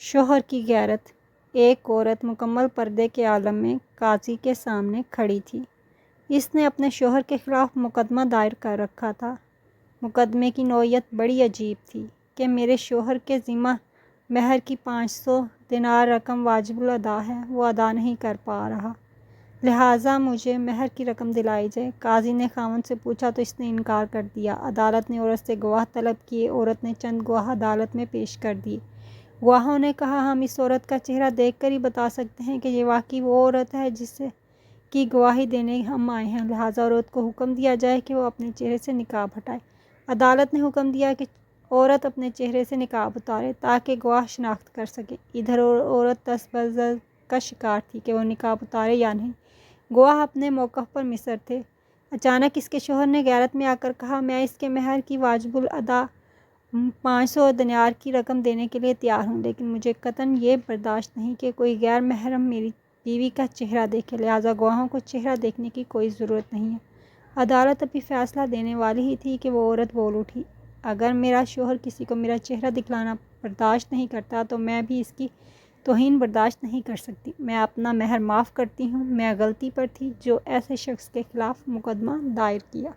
شوہر کی غیرت۔ ایک عورت مکمل پردے کے عالم میں قاضی کے سامنے کھڑی تھی۔ اس نے اپنے شوہر کے خلاف مقدمہ دائر کر رکھا تھا۔ مقدمے کی نوعیت بڑی عجیب تھی کہ میرے شوہر کے ذمہ مہر کی 500 دینار رقم واجب الادا ہے، وہ ادا نہیں کر پا رہا، لہٰذا مجھے مہر کی رقم دلائی جائے۔ قاضی نے خاوند سے پوچھا تو اس نے انکار کر دیا۔ عدالت نے عورت سے گواہ طلب کیے۔ عورت نے چند گواہ عدالت میں پیش کر دیے۔ گواہوں نے کہا، ہم اس عورت کا چہرہ دیکھ کر ہی بتا سکتے ہیں کہ یہ واقعی وہ عورت ہے جس کی گواہی دینے ہم آئے ہیں، لہٰذا عورت کو حکم دیا جائے کہ وہ اپنے چہرے سے نقاب ہٹائے۔ عدالت نے حکم دیا کہ عورت اپنے چہرے سے نقاب اتارے تاکہ گواہ شناخت کر سکیں۔ ادھر عورت تذبذب کا شکار تھی کہ وہ نقاب اتارے یا نہیں۔ گواہ اپنے موقف پر مصر تھے۔ اچانک اس کے شوہر نے غیرت میں آ کر کہا، میں اس کے مہر کی واجب الادا 500 دینار کی رقم دینے کے لیے تیار ہوں، لیکن مجھے قطعاً یہ برداشت نہیں کہ کوئی غیر محرم میری بیوی کا چہرہ دیکھے، لہٰذا گواہوں کو چہرہ دیکھنے کی کوئی ضرورت نہیں ہے۔ عدالت ابھی فیصلہ دینے والی ہی تھی کہ وہ عورت بول اٹھی، اگر میرا شوہر کسی کو میرا چہرہ دکھلانا برداشت نہیں کرتا تو میں بھی اس کی توہین برداشت نہیں کر سکتی۔ میں اپنا مہر معاف کرتی ہوں، میں غلطی پر تھی جو ایسے شخص کے خلاف مقدمہ دائر کیا۔